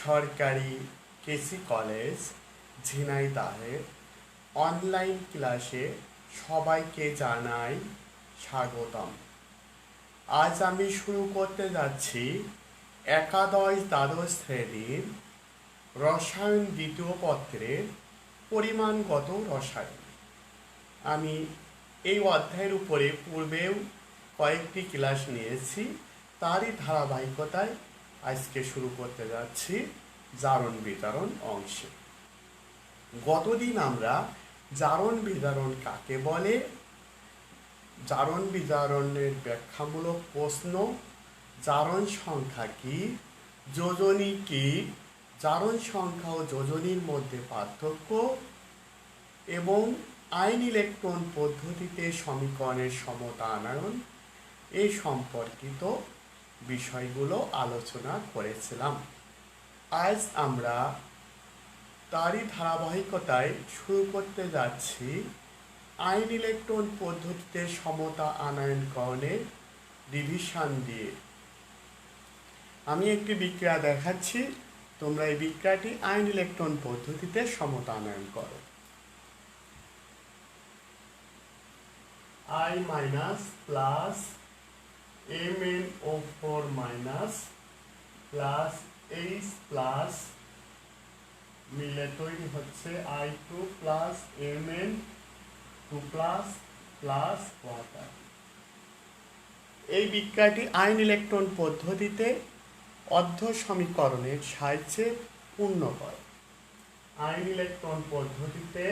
সরকারি কেসি কলেজ ঝিনাইদহের অনলাইন ক্লাসে সবাইকে জানাই স্বাগতম। আজ আমি শুরু করতে যাচ্ছি একাদশ দ্বাদশ শ্রেণীর রসায়ন দ্বিতীয় পত্রের পরিমাণগত রসায়ন। আমি এই অধ্যায়ের উপরে পূর্বেও কয়েকটি ক্লাস নিয়েছি, তারই ধারাবাহিকতায় আজকে শুরু করতে যাচ্ছি জারণ বিজারণ অংশে। গতদিন আমরা জারণ বিজারণ কাকে বলে, জারণ বিজারণের ব্যাখ্যামূলক প্রশ্ন, জারণ সংখ্যা কি, যোজনী কি, জারণ সংখ্যা ও যোজনীর মধ্যে পার্থক্য এবং আয়ন ইলেকট্রন পদ্ধতিতে সমীকরণের সমতা আনয়ন এই সম্পর্কিত বিষয়গুলো আলোচনা করেছিলাম। আজ আমরা তারই ধারাবাহিকতায় শুরু করতে যাচ্ছি আয়ন ইলেকট্রন পদ্ধতিতে সমতা আনয়নকরণের ডিভিশন দিয়ে। আমি একটি বিক্রিয়া দেখাচ্ছি, তোমরা এই বিক্রিয়াটি আয়ন ইলেকট্রন পদ্ধতিতে সমতা আনয়ন করো। I minus plus MnO4 minus plus H plus মিলে তৈরি হচ্ছে I2 plus Mn2 plus plus water. এই বিক্রিয়াটি আয়ন ইলেকট্রন পদ্ধতিতে অর্ধ সমীকরণের সাহায্যে পূর্ণ করে। আয়ন ইলেকট্রন পদ্ধতিতে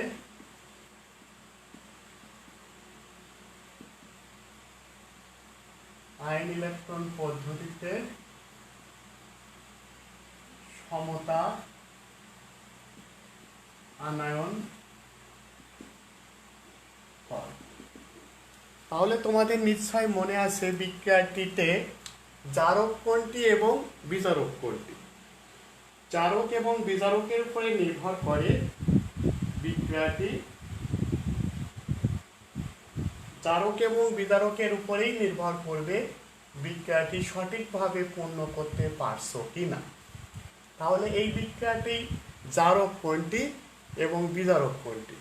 আয়ন ইলেকট্রন পদ্ধতিতে সমতা আনয়ন করে। তাহলে তোমাদের নিশ্চয় মনে আছে বিক্রিয়াটিতে জারক কোনটি এবং বিজারক কোনটি। জারক এবং বিজারকের উপরে নির্ভর করে বিক্রিয়াটি, জারক এবং বিজারকের উপরেই নির্ভর করবে বিক্রিয়াটি সঠিকভাবে পূর্ণ করতে পারছো কিনা। তাহলে এই বিক্রিয়াটি জারক কোনটি এবং বিজারক কোনটি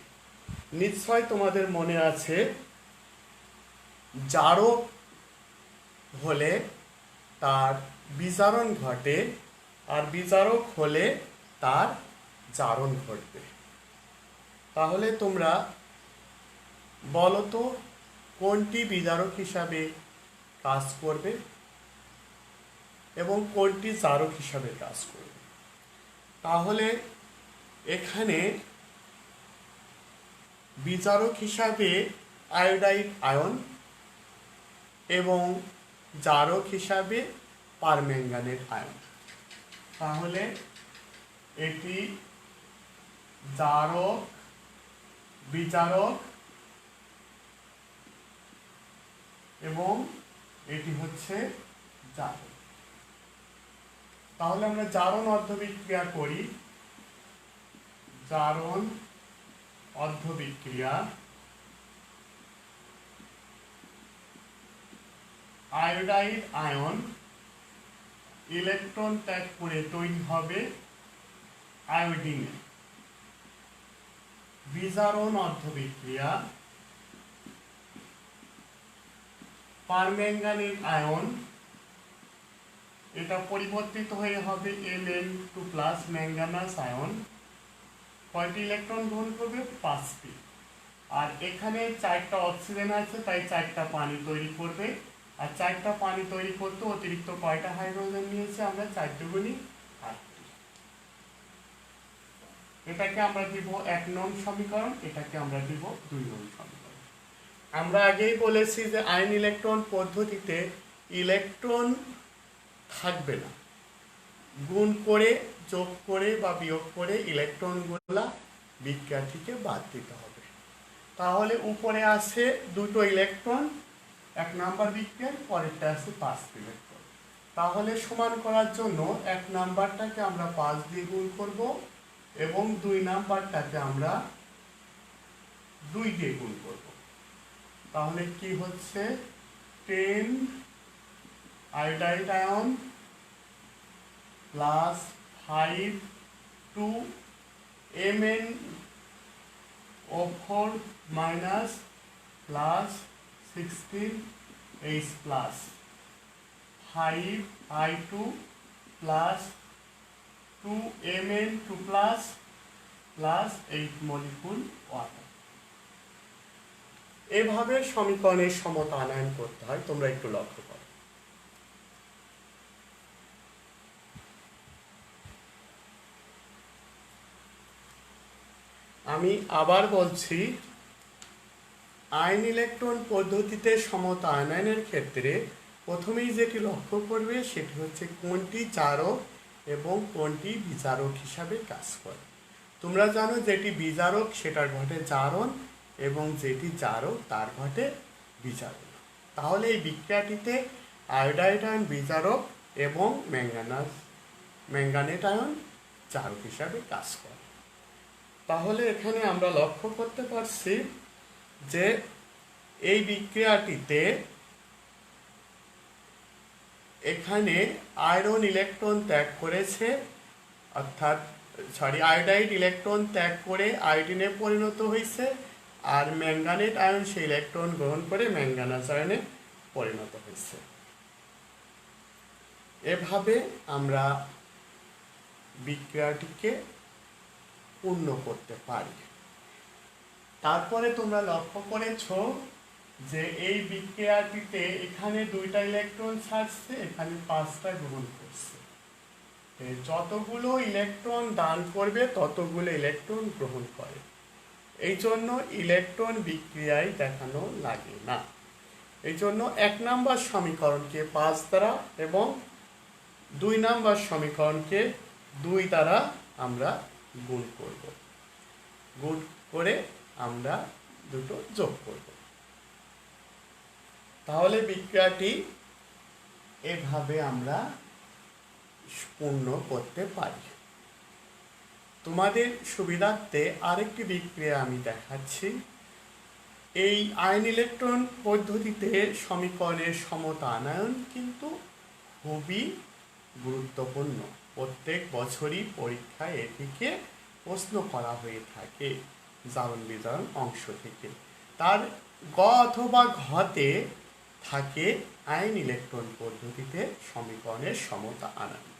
নিশ্চয় তোমাদের মনে আছে। জারক হলে তার বিজারণ ঘটে আর বিজারক হলে তার জারণ ঘটবে। তাহলে তোমরা বলো তো কোনটি বিজারক হিসাবে কাজ করবে এবং কোনটি জারক হিসাবে কাজ করবে। তাহলে এখানে বিজারক হিসাবে আয়োডাইড আয়ন এবং জারক হিসাবে পারম্যাঙ্গানেট আয়ন। তাহলে এটি জারক, বিজারক এবং এটি হচ্ছে জারক। তাহলে আমরা জারণ অর্ধবিক্রিয়া করি। জারণ অর্ধবিক্রিয়া আয়োডাইড আয়ন ইলেকট্রন ত্যাগ করে তৈরি হবে আয়োডিনে। বিজারণ অর্ধবিক্রিয়া পারম্যাঙ্গানেট আয়ন, এটা পরিবর্তিত হয়ে হবে Mn2 প্লাস ম্যাঙ্গানাস আয়ন। কয়টি ইলেকট্রন গ্রহণ করবে? 5টি। আর এখানে 4টা অক্সিজেন আছে, তাই 4টা পানি তৈরি করবে। আর 4টা পানি তৈরি করতে অতিরিক্ত কয়টা হাইড্রোজেন নিয়েছে আমরা? 4 দুগুণী 8টি। এটাকে আমরা দিব 1 নং সমীকরণ, এটাকে আমরা দিব 2 নং সমীকরণ। আমরা আগেই বলেছি যে আয়ন ইলেকট্রন পদ্ধতিতে ইলেকট্রন থাকবে না, গুণ করে, যোগ করে বা বিয়োগ করে ইলেকট্রনগুলা বিক্রিয়া থেকে বাদ দিতে হবে। তাহলে উপরে আছে 2টো ইলেকট্রন, 1 নাম্বার বিক্রিয়ার, পরেরটা আছে 5 ইলেকট্রন। তাহলে সমান করার জন্য 1 নাম্বারটাকে আমরা 5 দিয়ে গুণ করব এবং 2 নাম্বারটাকে আমরা 2 দিয়ে গুণ করব। তাহলে কি হচ্ছে? 10 iodide ion plus 5 2 MnO4 minus plus 16H plus 5I2 plus 2Mn2 plus 8 molecule water। এভাবে সমীকরণের সমতা আনয়ন করতে হয়, তোমরা একটু লক্ষ্য করো। আমি আবার বলছি, আয়ন ইলেকট্রন পদ্ধতিতে সমতা আনয়নের ক্ষেত্রে প্রথমেই যেটি লক্ষ্য করবে সেটি হচ্ছে কোনটি জারক এবং কোনটি বিজারক হিসাবে কাজ করে। তোমরা জানো যেটি বিজারক সেটার ঘটে জারণ এবং যেটি জারক তার ঘটে বিজারণ। তাহলে এই বিক্রিয়াটিতে আয়োডাইড আয়ন বিজারক এবং ম্যাঙ্গানেট আয়ন জারক হিসাবে কাজ করে। তাহলে এখানে আমরা লক্ষ্য করতে পারছি যে এই বিক্রিয়াটিতে এখানে আয়রন ইলেকট্রন ত্যাগ করেছে, অর্থাৎ আয়োডাইড ইলেকট্রন ত্যাগ করে আয়োডিনে পরিণত হয়েছে, আর ম্যাঙ্গানেট আয়ন সেই ইলেকট্রন গ্রহণ করে ম্যাঙ্গানাস আয়নে পরিণত হয়েছে। এভাবে আমরা বিক্রিয়াটিকে পূর্ণ করতে পারি। তারপরে তোমরা লক্ষ্য করেছ যে এই বিক্রিয়াটিতে এখানে 2টা ইলেকট্রন ছাড়ছে, এখানে 5টা গ্রহণ করছে। যতগুলো ইলেকট্রন দান করবে ততগুলো ইলেকট্রন গ্রহণ করে, এই জন্য ইলেকট্রন বিক্রিয়ায় দেখানো লাগে না। এই জন্য 1 নম্বর সমীকরণকে 5 দ্বারা এবং 2 নম্বর সমীকরণকে 2 দ্বারা আমরা গুণ করব। গুণ করে আমরা দুটো যোগ করব। তাহলে বিক্রিয়াটি এভাবে আমরা পূর্ণ করতে পারি। তোমাদের সুবিধার্থে আরেকটি বিক্রিয়া আমি দেখাচ্ছি। এই আয়ন ইলেকট্রন পদ্ধতিতে সমীকরণের সমতা আনয়ন কিন্তু খুবই গুরুত্বপূর্ণ। প্রত্যেক বছরই পরীক্ষায় এটিকে প্রশ্ন করা হয়ে থাকে জারণ বিজারণ অংশ থেকে। তার গ অথবা ঘতে থাকে আয়ন ইলেকট্রন পদ্ধতিতে সমীকরণের সমতা আনয়ন।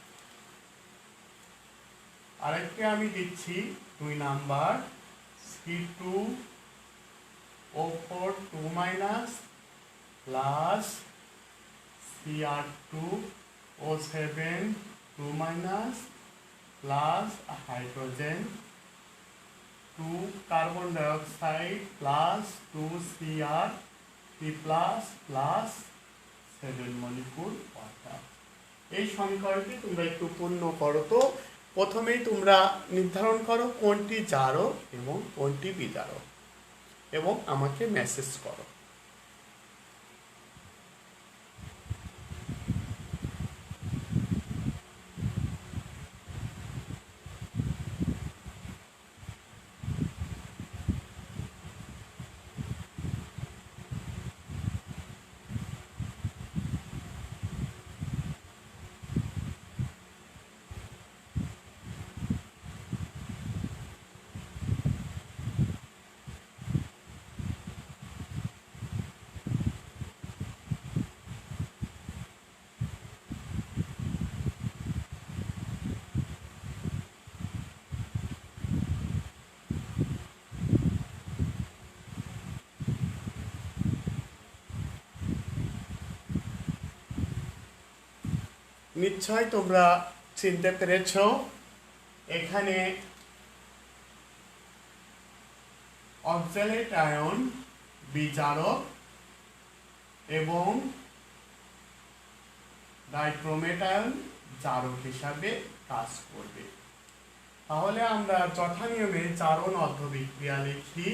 আরেকটি আমি দিচ্ছি 2 number, C2O4 2 minus plus Cr2O7 2 minus plus hydrogen 2 carbon dioxide plus 2 Cr3 plus plus 7 molecule water. এই সমীকরণটি তোমরা একটু পূর্ণ করো। তো প্রথমেই তোমরা নির্ধারণ করো কোনটি জারক এবং কোনটি বিজারক এবং আমাকে মেসেজ করো। নিশ্চয় তোমরা চিনতে পেরেছ, এখানে অক্সালেট আয়ন বিজারক এবং ডাইক্রোমেট আয়ন জারক হিসাবে কাজ করবে। তাহলে আমরা যথানিয়মে জারণ অর্ধবিক্রিয়া লিখি।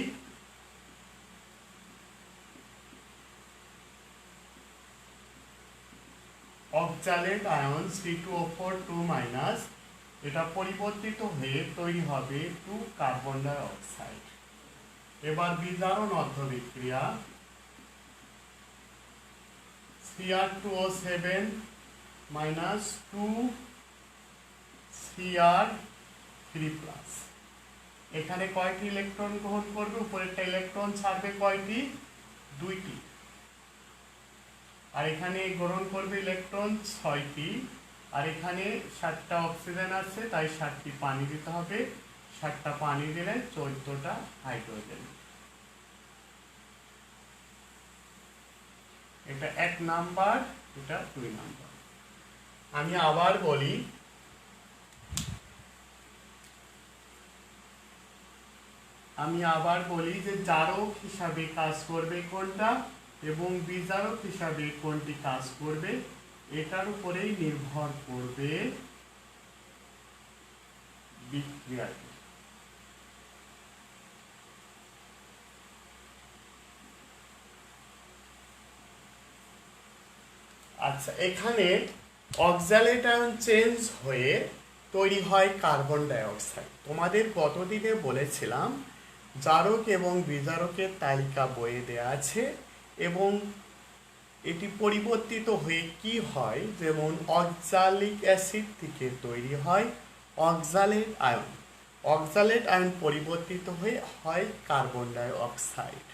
অক্সালেট আয়ন C2O4 2 মাইনাস, এটা পরিবর্তিত হয়ে তৈরি হবে 2 কার্বন ডাই অক্সাইড। এবার বিজারণ অর্ধবিক্রিয়া Cr2O7 minus 2 Cr3+। এখানে কয়টি ইলেকট্রন গ্রহণ করবে? উপরেরটা ইলেকট্রন ছাড়বে কয়টি? 2টি। আর এখানে গ্রহণ করবে ইলেকট্রন 6টি। আর এখানে 7টা অক্সিজেন আছে, তাই 7টি পানি দিতে হবে। 7টা পানি দিলে 14টা হাইড্রোজেন। এটা 1 নাম্বার, এটা 2 নাম্বার। আমি আবার বলি, যে জারক হিসাবে কাজ করবে কোনটা এবং বিজারক হিসাবে কোনটি কাজ করবে, এটার উপরেই নির্ভর করবে বিক্রিয়াটি। আচ্ছা, এখানে অক্সালেট আয়ন চেঞ্জ হয়ে তৈরি হয় কার্বন ডাই অক্সাইড। তোমাদের গতদিনে বলেছিলাম জারক এবং বিজারকের তালিকা বইয়ে দেওয়া আছে, এবং এটি পরিবর্তিত হয়ে কি হয়, যেমন অক্সালিক অ্যাসিড থেকে তৈরি হয় অক্সালেট আয়ন। অক্সালেট আয়ন পরিবর্তিত হয়ে হয় কার্বন ডাই অক্সাইড।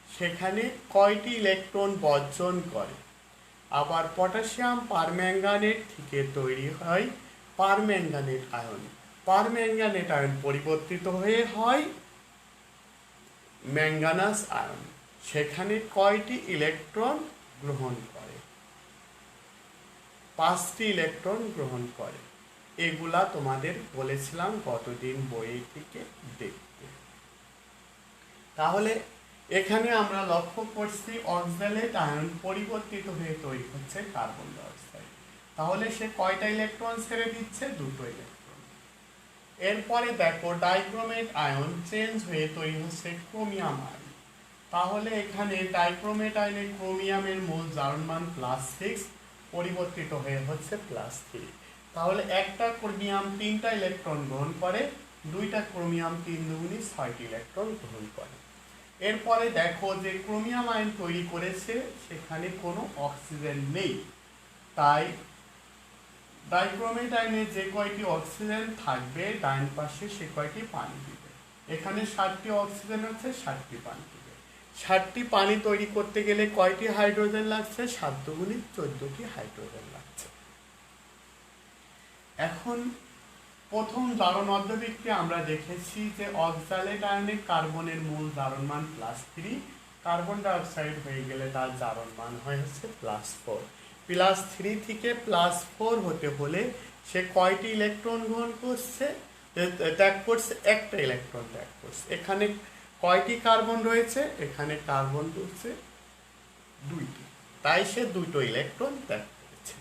সেখানে কয়টি ইলেকট্রন বর্জন করে? আবার পটাশিয়াম পারম্যাঙ্গানেট থেকে তৈরি হয় পারম্যাঙ্গানেট আয়ন। পারম্যাঙ্গানেট আয়ন পরিবর্তিত হয়ে হয় ম্যাঙ্গানাস আয়ন। সেখানে কয়টি ইলেকট্রন গ্রহণ করে? 5টি ইলেকট্রন গ্রহণ করে। এগুলা তোমাদের বলেছিলাম গতদিন বই থেকে দেখতে। তাহলে এখানে আমরা লক্ষ্য করছি অক্সালেট আয়ন পরিবর্তিত হয়ে তৈরি হচ্ছে কার্বন ডাই অক্সাইড। তাহলে সে কয়টা ইলেকট্রন ছেড়ে দিচ্ছে? 2টো ইলেকট্রন। এরপরে দেখো ডাইক্রোমেট আয়ন চেঞ্জ হয়ে তৈরি হচ্ছে ক্রোমিয়াম আয়ন। তাহলে এখানে ডাইক্রোমেট আয়নে ক্রোমিয়ামের মোল জারণ মান +6 পরিবর্তিত হয়ে হচ্ছে +3। তাহলে একটা ক্রোমিয়াম 3টা ইলেকট্রন গ্রহণ করে, 2টা ক্রোমিয়াম 3 দুগুণী 6টি ইলেকট্রন গ্রহণ করে। এরপরে দেখো যে ক্রোমিয়াম আয়ন তৈরি করেছে, সেখানে কোনো অক্সিজেন নেই, তাই ডাইক্রোমেট আয়নে যে কয়টি অক্সিজেন থাকবে ডান পাশে সে কয়টি পানি দিবে। এখানে 7টি অক্সিজেন আছে, 7টি পানি দিবে। 7টি পানি তৈরি করতে গেলে কয়টি হাইড্রোজেন লাগছে? 7 দুগুণী 14টি হাইড্রোজেন লাগছে। এখন প্রথম জারণ অর্ধবিক্রিয়া আমরা দেখেছি যে অক্সালেট আয়নে কার্বনের মূল জারণ মান +3, কার্বন ডাই অক্সাইড হয়ে গেলে তার জারণ মান হয় হচ্ছে +4। +3 থেকে +4 হতে হলে সে কয়টি ইলেকট্রন গ্রহণ করছে? ত্যাগ করছে? একটা ইলেকট্রন ত্যাগ করছে। এখানে কয়টি কার্বন রয়েছে? এখানে কার্বন রয়েছে 2টি, তাই সে 2টো ইলেকট্রন ত্যাগ করেছে।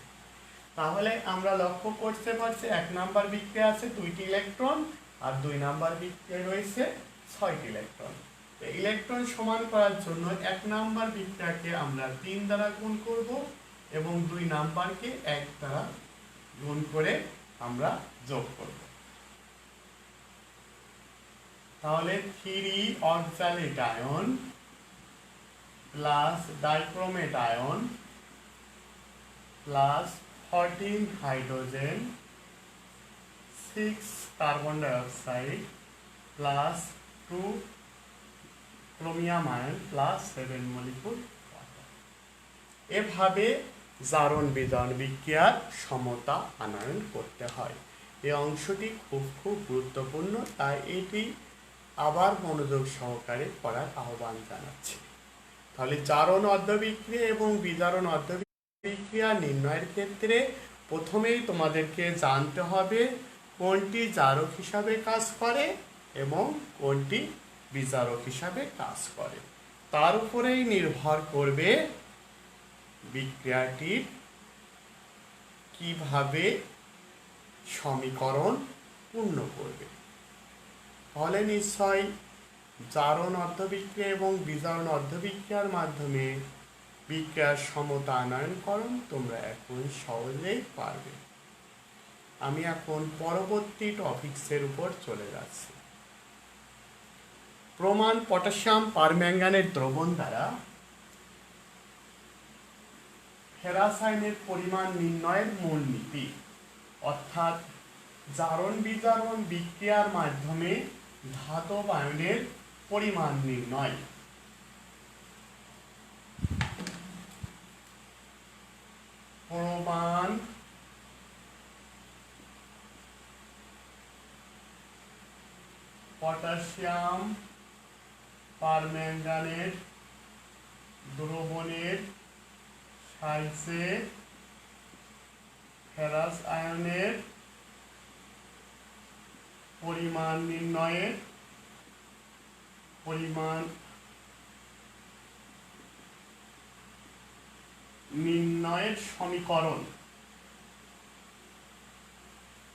তাহলে আমরা লক্ষ্য করতে পারছি 1 নাম্বার বিক্রিয়া আছে 2টি ইলেকট্রন, আর 2 নাম্বার বিক্রিয়া রয়েছে 6টি ইলেকট্রন। ইলেকট্রন সমান করার জন্য 1 নাম্বার বিক্রিয়াকে আমরা 3 দ্বারা গুণ করব এবং 2 নাম্বারকে 1 দ্বারা গুণ করে আমরা যোগ করব। তাহলে 3 oxalate ion plus dichromate ion plus 14 hydrogen 6 carbon dioxide plus 2 chromium ion plus 7 molecule water. এভাবে জারণ বিজারণ বিক্রিয়ার সমতা আনয়ন করতে হয়। এই অংশটি খুব গুরুত্বপূর্ণ, তাই এটি আবার মনোযোগ সহকারে পড়ার আহ্বান জানাচ্ছি। তাহলে জারণ অর্ধবিক্রিয়া এবং বিজারণ অর্ধবিক্রিয়া নির্ণয়ের ক্ষেত্রে প্রথমেই তোমাদেরকে জানতে হবে কোনটি জারক হিসাবে কাজ করে এবং কোনটি বিজারক হিসাবে কাজ করে। তার উপরেই নির্ভর করবে বিক্রিয়াটির কিভাবে সমীকরণ পূর্ণ করবে। তাহলে নিশ্চয় জারণ অর্ধবিক্রিয়া এবং বিজারণ অর্ধবিক্রিয়ার মাধ্যমে বিক্রিয়ার সমতা আনয়নকরণ তোমরা এখন সহজেই পারবে। আমি এখন পরবর্তী টপিকসের উপর চলে যাচ্ছি। প্রমাণ পটাশিয়াম পারম্যাঙ্গানেট দ্রবণ দ্বারা ফেরাস আয়নের পরিমাণ নির্ণয়ের মূলনীতি, অর্থাৎ জারণ বিজারণ বিক্রিয়ার মাধ্যমে ধাতব আয়নের পরিমাণ নির্ণয়। প্রমাণ পটাশিয়াম পারম্যাঙ্গানেট দ্রবণের সাহায্যে ফেরাস আয়নের পরিমাণ নির্ণয়ের সমীকরণ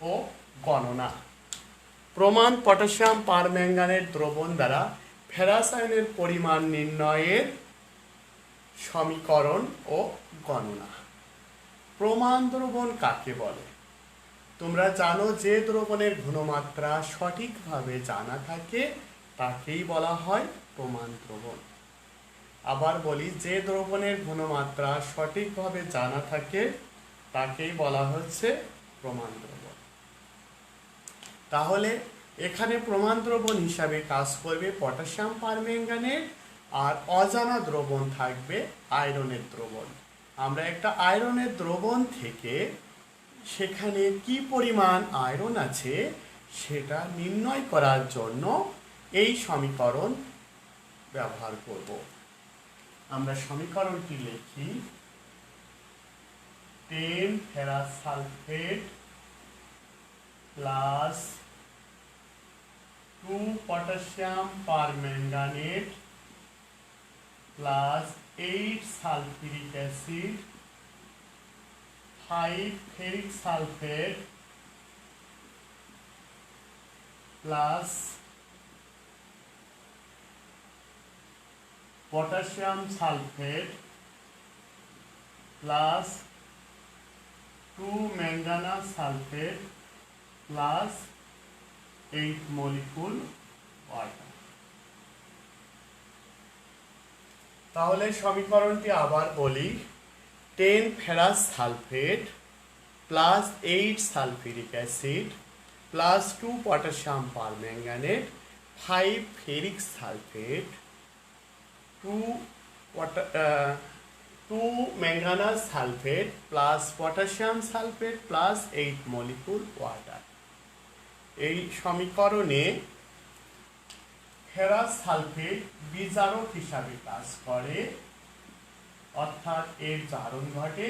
ও গণনা। প্রমাণ পটাশিয়াম পারম্যাঙ্গানেট দ্রবণ দ্বারা ফেরাস আয়নের পরিমাণ নির্ণয়ের সমীকরণ ও গণনা। প্রমাণ দ্রবণ কাকে বলে? তোমরা জানো যে দ্রবণের ঘনমাত্রা সঠিকভাবে জানা থাকে তাকেই বলা হয় প্রমাণ দ্রবণ। আবার বলি, যে দ্রবণের ঘনমাত্রা সঠিকভাবে জানা থাকে তাকেই বলা হচ্ছে প্রমাণ দ্রবণ। তাহলে এখানে প্রমাণ দ্রবণ হিসাবে কাজ করবে পটাশিয়াম পারম্যাঙ্গানেট, আর অজানা দ্রবণ থাকবে আয়রনের দ্রবণ। আমরা একটা আয়রনের দ্রবণ থেকে সেখানে কি পরিমাণ আয়রন আছে সেটা নির্ণয় করার জন্য এই সমীকরণ ব্যবহার করব। আমরা সমীকরণটি লিখি, 10 ferrous sulphate plus 2 potassium permanganate plus 8 sulphuric acid 5 ferric sulphate plus potassium sulphate plus 2 manganous sulphate plus 8 molecule water. তাহলে সমীকরণটি আবার বলি, 10 ferrous sulphate plus 8 sulphuric acid plus 2 potassium permanganate 5 ferric sulphate 2 manganous sulphate plus potassium sulphate plus 8 molecule water. এই সমীকরণে ferrous sulphate বিজারক হিসাবে কাজ করে, অর্থাৎ এর জারণ ঘটে,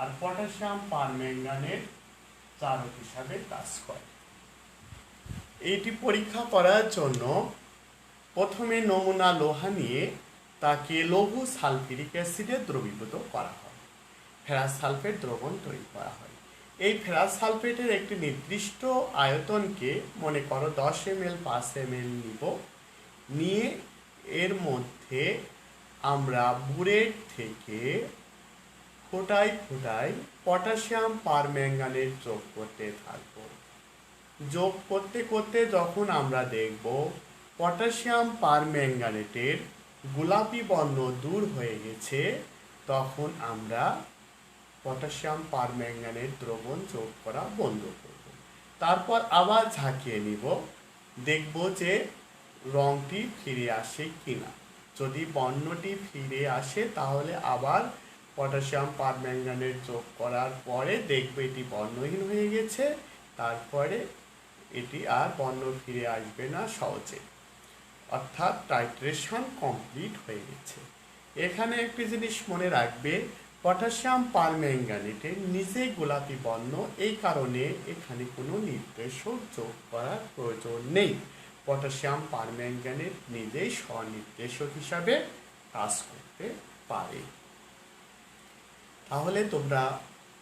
আর পটাশিয়াম পারম্যাঙ্গানেট জারক হিসাবে কাজ করে। এটি পরীক্ষা করার জন্য প্রথমে নমুনা লোহা নিয়ে তাকে লঘু সালফিউরিক অ্যাসিডে দ্রবীভূত করা হয়, ফেরাস সালফেট দ্রবণ তৈরি করা হয়। এই ফেরাস সালফেটের একটি নির্দিষ্ট আয়তনকে মনে করো 10 ml 5 ml নিয়ে এর মধ্যে আমরা বুরেট থেকে ফোটায় ফোটায় পটাশিয়াম পারম্যাঙ্গানেট যোগ করতে থাকব। যোগ করতে করতে যখন আমরা দেখব পটাশিয়াম পারম্যাঙ্গানেটের গোলাপি বর্ণ দূর হয়ে গেছে, তখন আমরা পটাশিয়াম পারম্যাঙ্গানেট দ্রবণ যোগ করা বন্ধ করব। তারপর আবার ঝাঁকিয়ে নিব, দেখব যে রংটি ফিরে আসে কিনা। যদি বর্ণটি ফিরে আসে তাহলে আবার পটাশিয়াম পারম্যাঙ্গানেট যোগ করার পরে দেখবে এটি বর্ণহীন হয়ে গেছে, তারপরে এটি আর বর্ণ ফিরে আসবে না সহজে, অর্থাৎ টাইট্রেশন কমপ্লিট হয়ে গেছে। এখানে একটি জিনিস মনে রাখবে, পটাশিয়াম পারম্যাঙ্গানেটের নিজেই গোলাপি বর্ণ, এই কারণে এখানে কোনো নির্দেশক যোগ করার প্রয়োজন নেই। পটাশিয়াম পারম্যাঙ্গানেট নিজেই স্বনির্দেশক হিসাবে কাজ করতে পারে। তাহলে তোমরা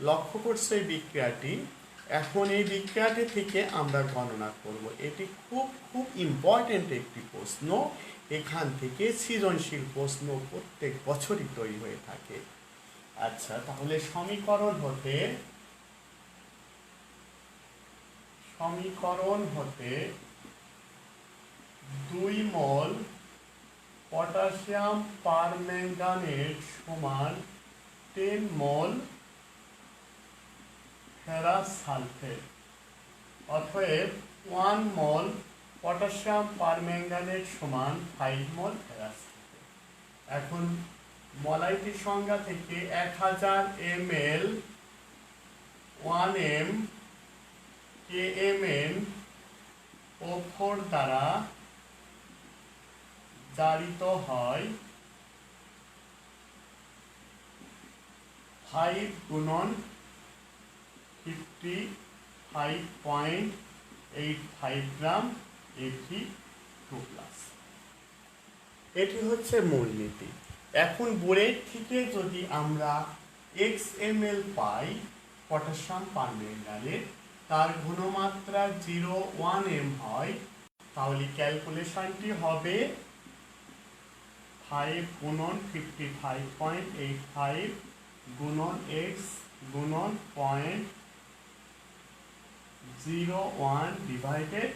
লক্ষ্য করছো এই বিক্রিয়াটি। এখন এই বিক্রিয়াটি থেকে আমরা গণনা করব। এটি খুব খুব ইম্পর্টেন্ট একটি প্রশ্ন। এখান থেকে সৃজনশীল প্রশ্ন প্রত্যেক বছরই তৈরি হয়ে থাকে। আচ্ছা, তাহলে সমীকরণ হতে 2 মোল পটাশিয়াম পারম্যাঙ্গানেট সমান 10 মোল ফেরাস সালফেট অতএব 1 মোল পটাশিয়াম পারম্যাঙ্গানেট সমান 5 মোল ফেরাস। এখন মলাইটির সংজ্ঞা থেকে 1000 ml 1m kmn O4 দ্বারা জারিত হয় 5 গুণন 55.85 গ্রাম Fe2+। এটি হচ্ছে মূলনীতি। এখন বোরেট থেকে যদি আমরা xml পাই পটাশিয়াম পারম্যাঙ্গানেট, তার ঘনমাত্রা 0.1m হয়, তাহলে ক্যালকুলেশনটি হবে 5 গুণন 55.85 গুণন x গুণন 0.01 ডিভাইডেড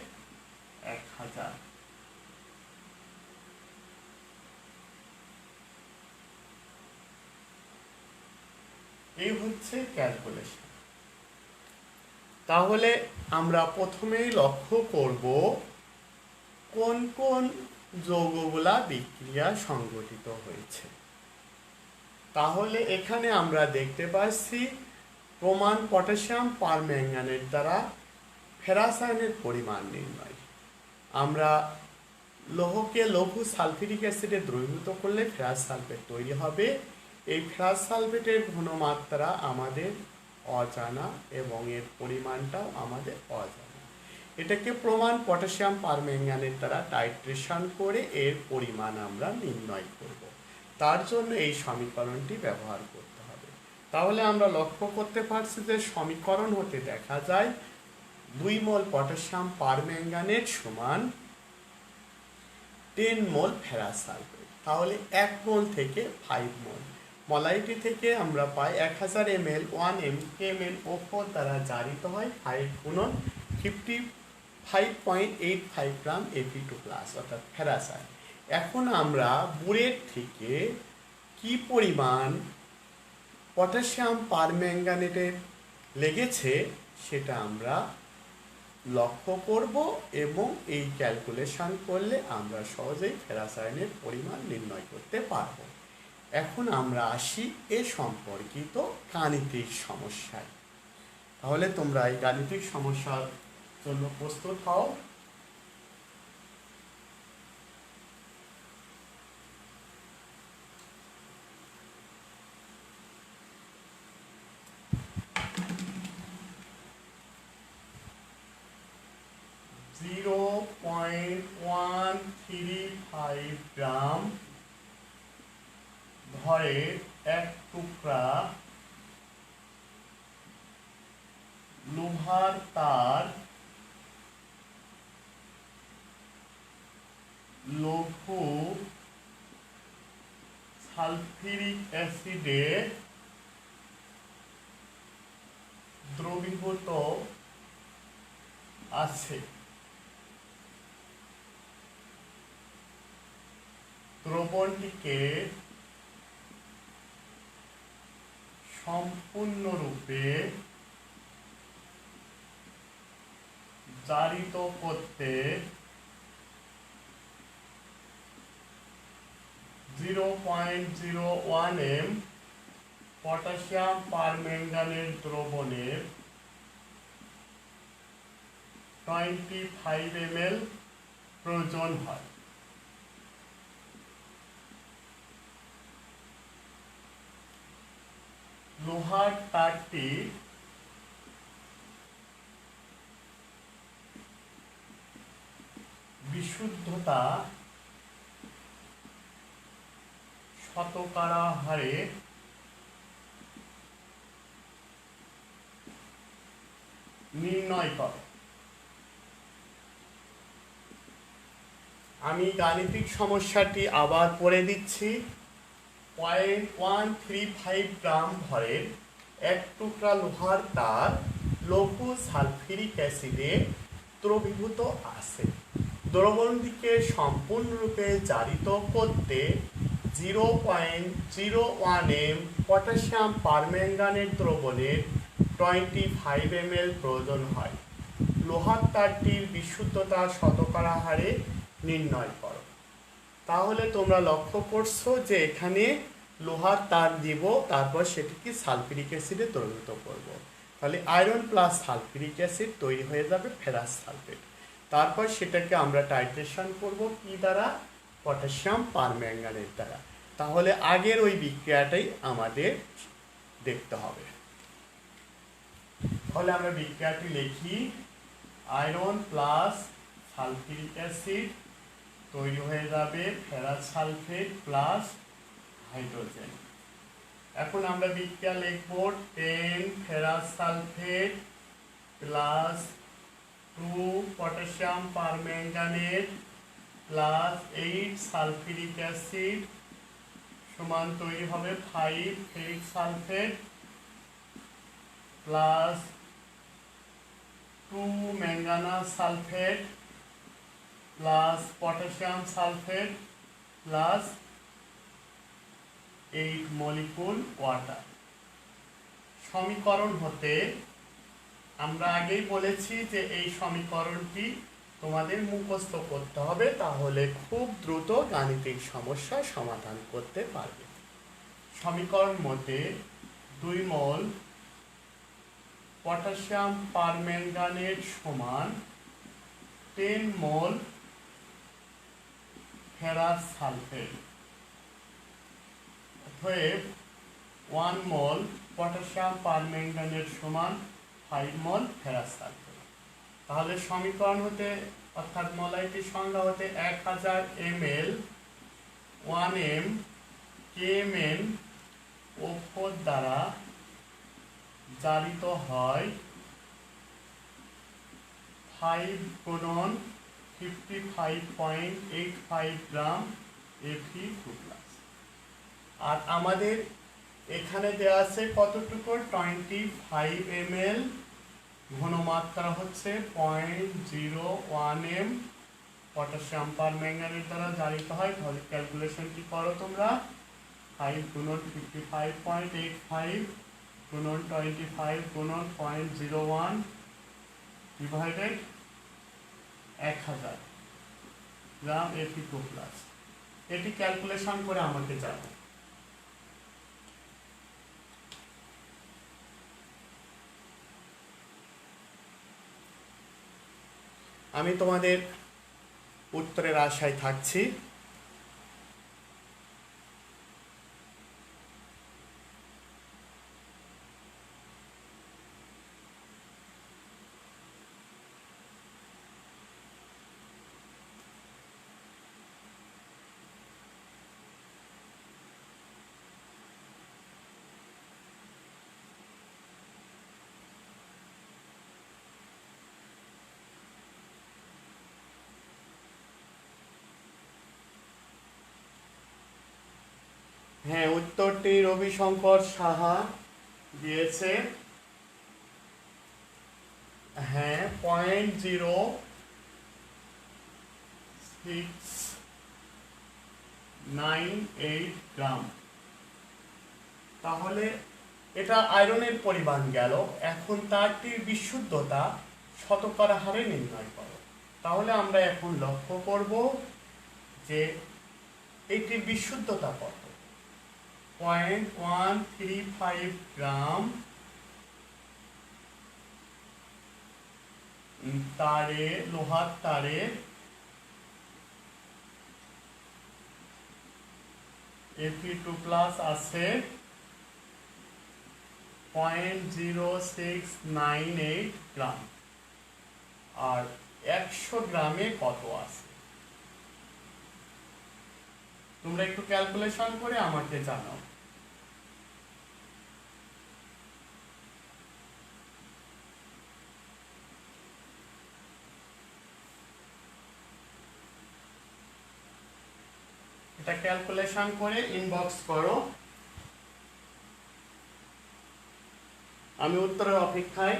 1000। এই হচ্ছে ক্যালকুলেশন। তাহলে আমরা প্রথমেই লক্ষ্য করব কোন কোন যৌগগুলা বিক্রিয়া সংঘটিত হয়েছে। তাহলে এখানে আমরা দেখতে পাচ্ছি প্রমাণ পটাশিয়াম পারম্যাঙ্গানেট দ্বারা ফেরাস আয়নের পরিমাণ নির্ণয়। আমরা লৌহকে লঘু সালফিউরিক অ্যাসিডে দ্রবীভূত করলে ফেরাস সালফেট তৈরি হবে। এই ফেরাস সালফেটের ঘনমাত্রা আমাদের অজানা এবং এর পরিমাণটাও আমাদের অজানা। এটাকে প্রমাণ পটাশিয়াম পারম্যাঙ্গানেট দ্বারা টাইট্রেশন করে এর পরিমাণ আমরা নির্ণয় করব। তার জন্য এই সমীকরণটি ব্যবহার করতে হবে। তাহলে আমরা লক্ষ্য করতে পারছি যে সমীকরণ হতে দেখা যায় 2 মোল পটাশিয়াম পারম্যাঙ্গানেট সমান 10 মোল ফেরাস সালফেট। তাহলে 1 মোল থেকে 5 মোল। মলাইটি থেকে আমরা পাই 1000 ml 1m kmn O4 দ্বারা জারিত হয় 5 গুণন 55.85 গ্রাম Fe2+, অর্থাৎ ফেরাস আয়ন। এখন আমরা বোরেট থেকে কি পরিমাণ পটাশিয়াম পারম্যাঙ্গানেটের লেগেছে সেটা আমরা লক্ষ্য করব এবং এই ক্যালকুলেশন করলে আমরা সহজেই ফেরাস আয়নের পরিমাণ নির্ণয় করতে পারব। এখন আমরা আসি এ সম্পর্কিত গাণিতিক সমস্যায়। তাহলে তোমরা এই গাণিতিক সমস্যার জন্য প্রস্তুত হও। (0.135 গ্রাম ভরের এক টুকরা লোহার তার লঘু সালফিউরিক অ্যাসিডে দ্রবীভূত আছে। দ্রবণটিকে সম্পূর্ণরূপে জারিত করতে 0.01m পটাশিয়াম পারম্যাঙ্গানেট দ্রবণের 25 ml প্রয়োজন হয়। লোহার তারটি বিশুদ্ধতা শতকরা হারে নির্ণয় করে। আমি গাণিতিক সমস্যাটি আবার পড়ে দিচ্ছি। 0.135 গ্রাম ভরের এক টুকরা লোহার তার লঘু সালফিউরিক অ্যাসিডে দ্রবীভূত আছে। দ্রবণটিকে সম্পূর্ণরূপে জারিত করতে 0.01m পটাশিয়াম পারম্যাঙ্গানেট দ্রবণের 25 ml প্রয়োজন হয়। লোহার তারটির বিশুদ্ধতা শতকরা হারে নির্ণয় করো। তাহলে তোমরা লক্ষ্য করছো যে এখানে লোহার তার দিব, তারপর সেটিকে সালফিউরিক অ্যাসিডে পরিণত করব। তাহলে আয়রন প্লাস সালফিউরিক অ্যাসিড তৈরি হয়ে যাবে ফেরাস সালফেট। তারপর সেটাকে আমরা টাইট্রেশন করব কি দ্বারা? পটাশিয়াম পারম্যাঙ্গানেট দ্বারা। তাহলে আগের ওই বিক্রিয়াটাই আমাদের দেখতে হবে। তাহলে আমরা বিক্রিয়াটি লিখি, আয়রন প্লাস সালফিউরিক অ্যাসিড তৈরি হয়ে যাবে ফেরাস সালফেট প্লাস হাইড্রোজেন। এখন আমরা বিক্রিয়া লিখব 10 ferrous sulphate plus 2 potassium permanganate plus 8 sulphuric acid সমান তৈরি হবে 5 ferric sulphate plus 2 manganous sulphate plus potassium sulphate plus 8 molecule water. সমীকরণ হতে আমরা আগেই বলেছি যে এই সমীকরণটি তোমাদের মুখস্থ করতে হবে, তাহলে খুব দ্রুত গাণিতিক সমস্যা সমাধান করতে পারবে। সমীকরণ মতে 2 মোল পটাশিয়াম পারম্যাঙ্গানেট সমান 10 মোল ফেরাস সালফেট, অতএব 1 মোল পটাশিয়াম পারম্যাঙ্গানেট সমান 5 মোল ফেরাস সালফেট। তাহলে সমীকরণ হতে অর্থাৎ মোলারিটির সংজ্ঞা হতে 1000 ml 1m kmn O4 দ্বারা জারিত হয় 5 গুণন 55.85 গ্রাম Fe2+। আর আমাদের এখানে দেওয়া আছে কতটুকু? 25 ml, ঘনমাত্রা হচ্ছে 0.01 m পটাশিয়াম পারম্যাঙ্গানেট দ্বারা জারিত হয়। তাহলে ক্যালকুলেশনটি করো তোমরা, 5 গুণন 55.85 গুণন 25 গুণন 0.01 ডিভাইডেড 1000 গ্রাম Fe2+। এটি ক্যালকুলেশন করে আমাকে জানাও। আমি তোমাদের উত্তরের আশায় থাকছি। হ্যাঁ, উত্তরটি রবিশঙ্কর সাহা দিয়েছে। হ্যাঁ, 0.0698 গ্রাম। তাহলে এটা আয়রনের পরিমাণ গেল। এখন তারটির বিশুদ্ধতা শতকরা হারে নির্ণয় করো। তাহলে আমরা এখন লক্ষ্য করব যে এটির বিশুদ্ধতা কত। 0.135 গ্রাম তারে, লোহার তারে Fe2+ আছে 0.0698 গ্রাম। আর 100 গ্রামে কত আছে তোমরা একটু ক্যালকুলেশন করে আমাকে জানাও। এটা ক্যালকুলেশন করে ইনবক্স করো। আমি উত্তরের অপেক্ষায়।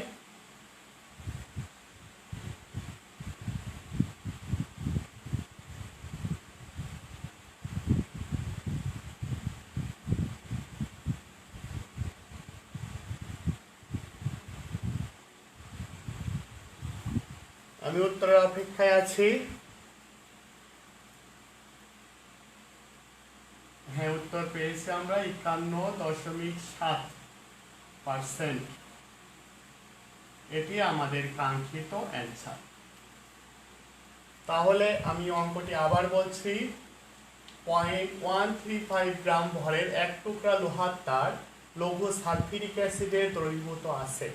আমি উত্তরের অপেক্ষায় আছি। হ্যাঁ, উত্তর পেয়েছি আমরা 51.7%। এটি আমাদের কাঙ্ক্ষিত অ্যান্সার। তাহলে আমি অঙ্কটি আবার বলছি। 0.135 গ্রাম ভরের এক টুকরা লোহার তার লৌহ সালফিউরিক অ্যাসিডে দ্রবীভূত আছে।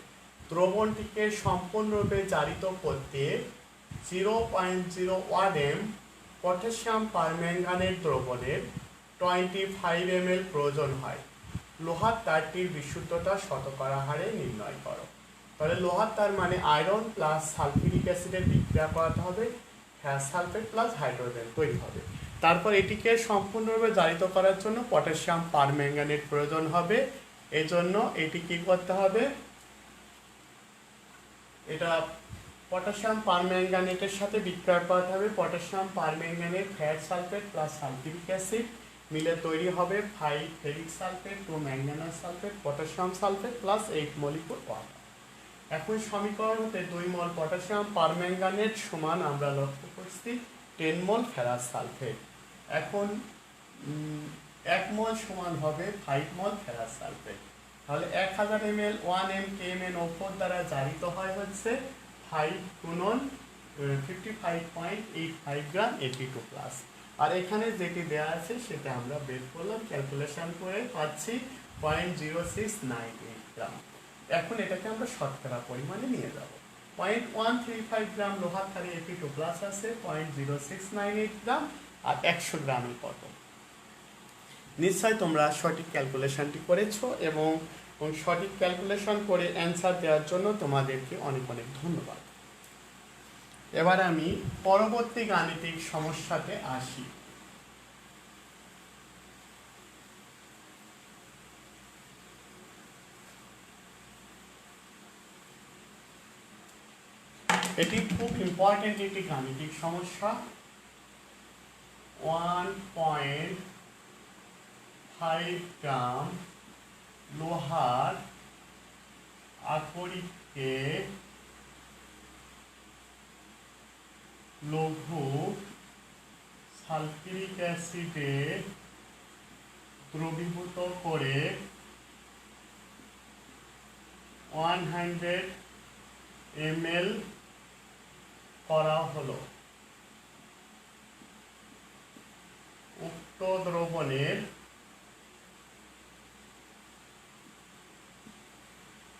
দ্রবণটিকে সম্পূর্ণরূপে জারিত করতে 0.01 m পটাশিয়াম পারম্যাঙ্গানেট দ্রবণের 25 ml প্রয়োজন হয়। লোহার তারটির বিশুদ্ধতা শতকরা হারে নির্ণয় করো। তাহলে লোহার তার মানে আয়রন প্লাস সালফিউরিক অ্যাসিডের বিক্রিয়া করাতে হবে, সালফেট প্লাস হাইড্রোজেন তৈরি হবে। তারপর এটিকে সম্পূর্ণরূপে জারিত করার জন্য পটাশিয়াম পারম্যাঙ্গানেট প্রয়োজন হবে। এজন্য এটি কি করতে হবে, এটা পটাশিয়াম পারম্যাঙ্গানেটের সাথে বিক্রিয়া করাতে হবে। Potassium permanganate ferrous sulphate plus sulphuric acid মিলে তৈরি হবে 5 ferric sulphate 2 manganous sulphate potassium sulphate plus 8 molecule water. এখন সমীকরণ হতে 2 মোল পটাশিয়াম পারম্যাঙ্গানেট সমান আমরা লক্ষ্য করছি 10 মোল ফেরাস সালফেট। এখন 1 মোল সমান হবে 5 মোল ফেরাস সালফেট। তাহলে 1000 ml 1 m KMN O4 দ্বারা জারিত হয় হচ্ছে 5 গুণন 55.85 গ্রাম Fe2+। আর এখানে যেটি দেওয়া আছে সেটা আমরা বের করলাম, ক্যালকুলেশন করে পাচ্ছি 0.0698 গ্রাম। এখন এটাকে আমরা শতকরা পরিমাণে নিয়ে যাব। 0.135 গ্রাম লোহার তারে Fe2+ আছে, 0.0698 গ্রাম, আর 100 গ্রামের কত। নিশ্চয় তোমরা সঠিক ক্যালকুলেশনটি করেছো এবং সঠিক ক্যালকুলেশন করে অ্যান্সার দেওয়ার জন্য তোমাদেরকে অনেক অনেক ধন্যবাদ। এবার আমি পরবর্তী গাণিতিক সমস্যাতে আসি। এটি খুব ইম্পর্টেন্ট একটি গাণিতিক সমস্যা। 1.5 গ্রাম লোহার আকরিককে লৌহ সালফিউরিক অ্যাসিডে দ্রবীভূত করে 100 ml করা হলো। উক্ত দ্রবণের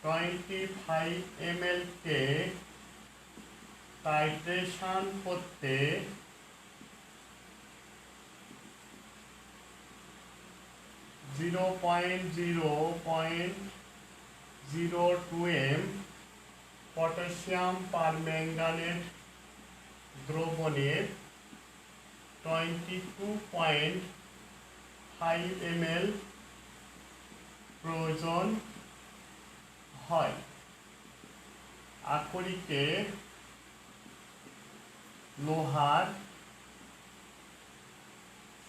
25 ml কে টাইট্রেশন করতে 0.02 m পটাশিয়াম পারম্যাঙ্গানেট দ্রবণের 22.5 ml প্রয়োজন হয়। আকরিকে লোহার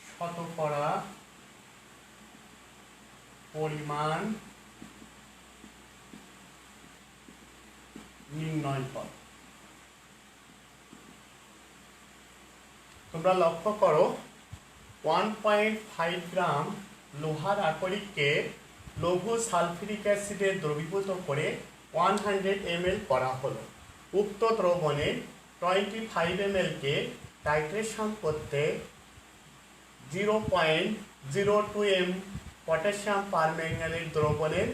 শতকরা পরিমাণ নির্ণয় কর। তোমরা লক্ষ্য করো 1.5 গ্রাম লোহার আকরিককে লৌহ সালফিউরিক অ্যাসিডে দ্রবীভূত করে 100 ml করা হলো। উক্ত দ্রবণে 25 ml কে টাইট্রেশন করতে 0.02 m পটাশিয়াম পারম্যাঙ্গানেট দ্রবণের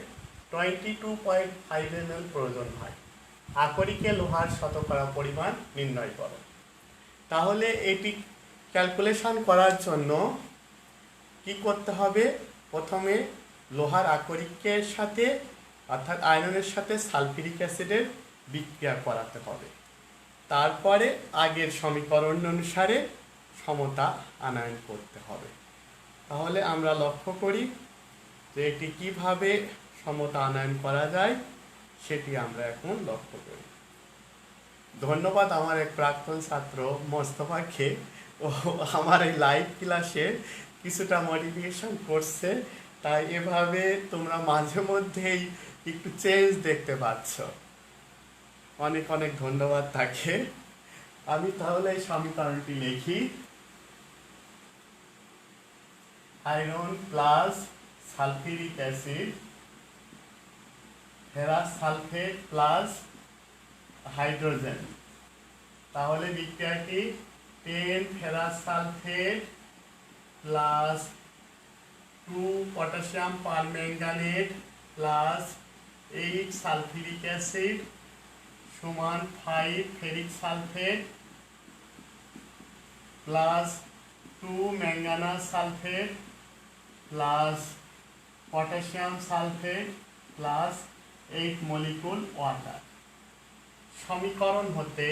22.5 ml প্রয়োজন হয়। আকরিকে লোহার শতকরা পরিমাণ নির্ণয় করো। তাহলে এটি ক্যালকুলেশন করার জন্য কি করতে হবে, প্রথমে লোহার আকরিকের সাথে অর্থাৎ আয়রনের সাথে সালফিউরিক অ্যাসিডের বিক্রিয়া করাতে হবে। তারপরে আগের সমীকরণ অনুসারে সমতা আনয়ন করতে হবে। তাহলে আমরা লক্ষ্য করি যে এটি কিভাবে সমতা আনয়ন করা যায় সেটি আমরা এখন লক্ষ্য করি। ধন্যবাদ আমার এক প্রাক্তন ছাত্র মোস্তফাকে, ও আমার এই লাইভ ক্লাসে কিছুটা মডিফিকেশন করছে, তাই এভাবে তোমরা মাঝে মধ্যেই একটু চেঞ্জ দেখতে পাচ্ছ। অনেক অনেক ধন্যবাদ তাকে। আমি তাহলে এই সমীকরণটি লিখি, iron plus sulphuric acid ferrous sulphate plus hydrogen. তাহলে বিক্রিয়াটি 10 ferrous sulphate plus 2 potassium permanganate plus 8 sulphuric acid সমান 5 ferric sulphate plus 2 manganous sulphate plus potassium sulphate plus 8 molecule water. সমীকরণ হতে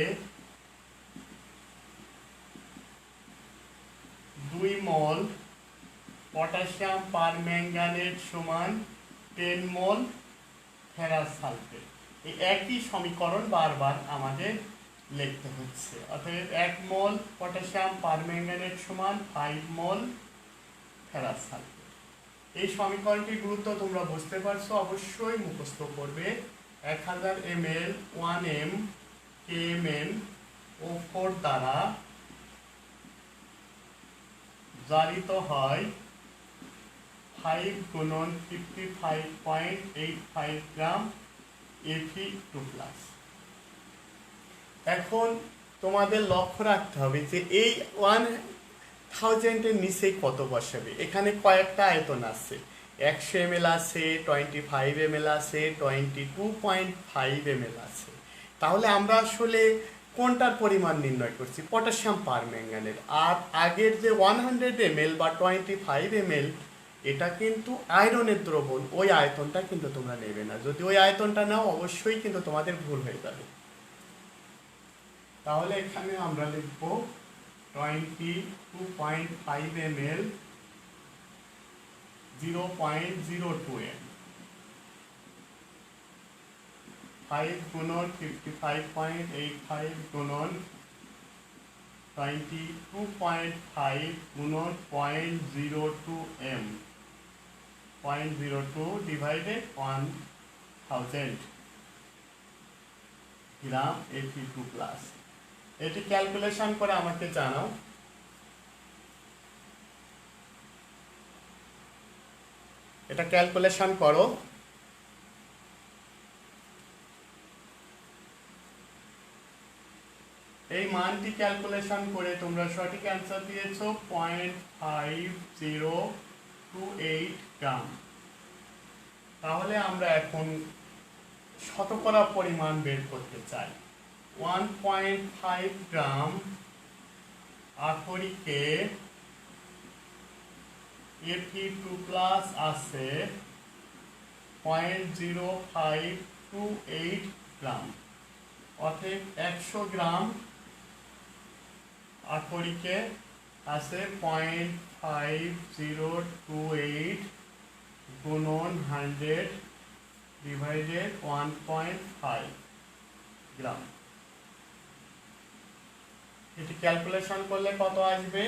2 মোল পটাশিয়াম পারম্যাঙ্গানেট সমান 10 মোল ফেরাস সালফেট। এই একই সমীকরণ বারবার আমাদের লিখতে হচ্ছে। অতএব 1 মোল পটাশিয়াম পারম্যাঙ্গানেট সমান 5 মোল ফেরাস সালফেট। এই সমীকরণটির গুরুত্ব তোমরা বুঝতে পারছো, অবশ্যই মুখস্থ করবে। 1000 ml 1m kmn O4 দ্বারা জারিত হয় 5 গুণন 55.85 গ্রাম Fe2+। এখন তোমাদের লক্ষ্য রাখতে হবে যে এই 1000 নিচে কত বসাবে। এখানে কয়েকটা আয়তন আছে, 100 ml আছে, 25 ml আছে, 22.5 ml আছে। তাহলে আমরা আসলে কোনটার পরিমাণ নির্ণয় করছি? Potassium permanganate. আর আগের যে 100 ml বা 25 ml এটা কিন্তু আয়রনের দ্রবণ, ওই আয়তনটা কিন্তু তোমরা নেবে না। যদি ওই আয়তনটা নাও অবশ্যই কিন্তু তোমাদের ভুল হয়ে যাবে। তাহলে এখানে আমরা লিখব 22.5 ml 0.02 m 5 গুণন 55.85 গুণন 22.5 গুণন 0.02 m 0.02 ডিভাইডেড 1000 গ্রাম Fe2+। এটি ক্যালকুলেশন করে আমাকে জানাও। এটা ক্যালকুলেশন করো। এই মানটি ক্যালকুলেশন করে তোমরা সঠিক অ্যান্সার দিয়েছো 0.5028 গ্রাম। তাহলে আমরা এখন শতকরা পরিমাণ বের করতে চাই। 1.5 গ্রাম আকরিকে Fe2+ আছে 0.0528 গ্রাম। অতএব 100 গ্রাম আকরিকে আছে 0.5028 গুণন 100 ডিভাইডেড 1.5 গ্রাম। এটি ক্যালকুলেশন করলে কত আসবে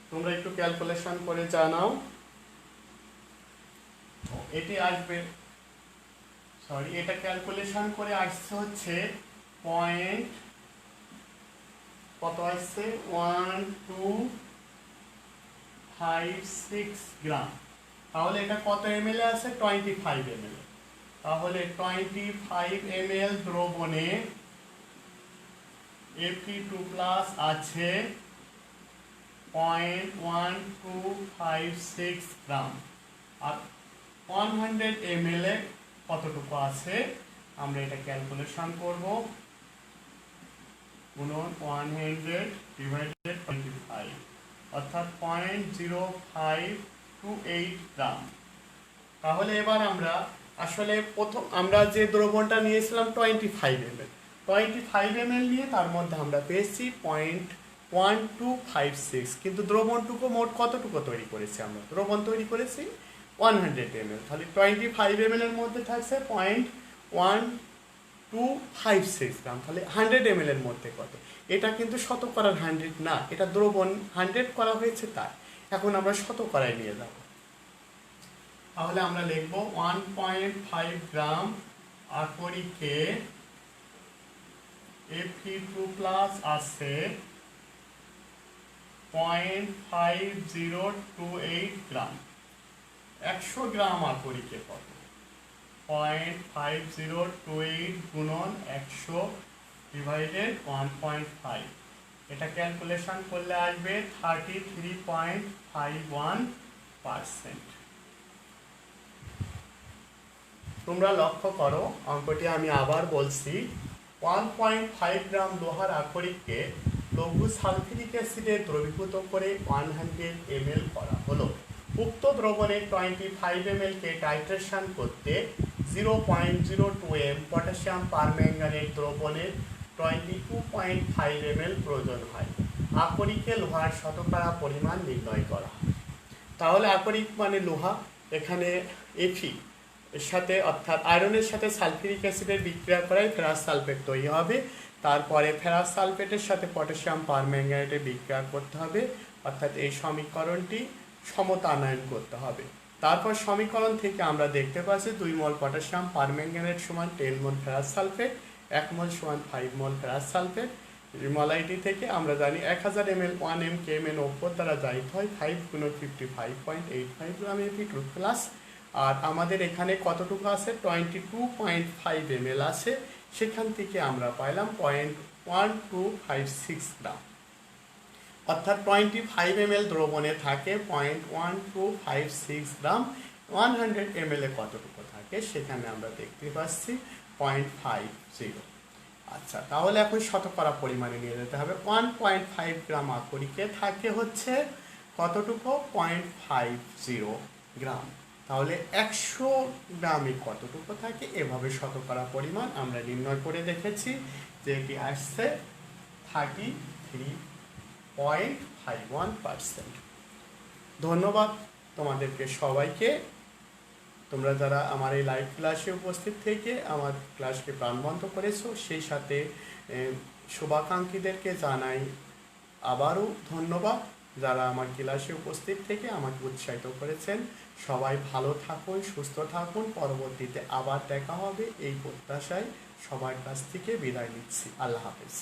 তোমরা একটু ক্যালকুলেশন করে জানাও। এটি আসবে, সরি, এটা ক্যালকুলেশন করে আসছে হচ্ছে কত আসছে 1256 গ্রাম। তাহলে এটা কত ml আছে? 25 ml। তাহলে 25 ml দ্রবণে Fe2+ আছে 0.1256 গ্রাম। আর 100 ml এ কতটুকু আছে আমরা এটা ক্যালকুলেশন করব। গুণন 100 ডিভাইডেড 25 অর্থাৎ 0.0528 গ্রাম। তাহলে এবার আমরা আসলে প্রথম আমরা যে দ্রবণটা নিয়েছিলাম 25 ml, 25 ml নিয়ে তার মধ্যে আমরা পেয়েছি 0.1256, কিন্তু দ্রবণটুকু মোট কতটুকু তৈরি করেছি? আমরা দ্রবণ তৈরি করেছি 100 ml। তাহলে 25 ml এর মধ্যে থাকছে 0.1256 গ্রাম। তাহলে 100 ml এর মধ্যে কত? এটা কিন্তু শতকরার 100 না, এটা দ্রবণ 100 করা হয়েছে তাই। এখন আমরা শতকরায় নিয়ে যাব। তাহলে আমরা লিখব 1.5 গ্রাম আকরিকে Fe2+ আছে 0.5028 গ্রাম। 100 গ্রাম আকরিকে কত? 0.5028 গুণন 100 ডিভাইডেড 1.5, এটা ক্যালকুলেশন করলে আসবে 33.51%। তোমরা লক্ষ্য করো অঙ্কটি আমি আবার বলছি। 1.5 গ্রাম লোহার আকরিককে লঘু সালফিউরিক অ্যাসিডে দ্রবীভূত করে 100 ml করা হলো। উক্ত দ্রবণে 25 ml কে টাইট্রেশন করতে 0.02 m পটাশিয়াম পারম্যাঙ্গানেট দ্রবণের 22.5 ml প্রয়োজন হয়। আকরিকে লোহার শতকরা পরিমাণ নির্ণয় করা। তাহলে আকরিক মানে লোহা, এখানে Fe এর সাথে অর্থাৎ আয়রনের সাথে সালফিউরিক অ্যাসিডের বিক্রিয়া করায় ফেরাস সালফেট তৈরি হবে। তারপরে ফেরাস সালফেটের সাথে পটাশিয়াম পারম্যাঙ্গানেটের বিক্রিয়া করতে হবে, অর্থাৎ এই সমীকরণটি সমতায়ন করতে হবে। তারপর সমীকরণ থেকে আমরা দেখতে পাচ্ছি 2 মোল পটাশিয়াম পারম্যাঙ্গানেট সমান 10 মোল ফেরাস সালফেট, 1 মোল সমান 5 মোল ফেরাস সালফেট। মলাইটি থেকে আমরা জানি 1000 ml 1 m Kmn ওপর দ্বারা জাহিত হয় 5 গুণন 55.85 গ্রাম Fe2+। আর আমাদের এখানে কতটুকু আছে? 22.5 ml আছে, সেখান থেকে আমরা পাইলাম 0.1256 গ্রাম। অর্থাৎ 25 ml দ্রবণে থাকে 0.1256 গ্রাম। 100 ml এ কতটুকু থাকে সেখানে আমরা দেখতে পাচ্ছি 0.50। আচ্ছা, তাহলে এখন শতকরা পরিমাণে নিয়ে যেতে হবে। 1.5 গ্রাম আকরিকে থাকে হচ্ছে কতটুকু? 0.50 গ্রাম। তাহলে 100 গ্রামে কতটুকু থাকে? এভাবে শতকরা পরিমাণ আমরা নির্ণয় করে দেখেছি যে এটি আসছে 33.51%। ধন্যবাদ তোমাদেরকে সবাইকে। তোমরা যারা আমার এই লাইভ ক্লাসে উপস্থিত থেকে আমার ক্লাসকে প্রাণবন্ত করেছো, সেই সাথে শুভাকাঙ্ক্ষীদেরকে জানাই আবারও ধন্যবাদ। যারা আমার ক্লাসে উপস্থিত থেকে আমাকে উৎসাহিত করেছেন, সবাই ভালো থাকুন, সুস্থ থাকুন। পরবর্তীতে আবার দেখা হবে এই প্রত্যাশায় সবার কাছ থেকে বিদায় নিচ্ছি। আল্লাহ হাফেজ।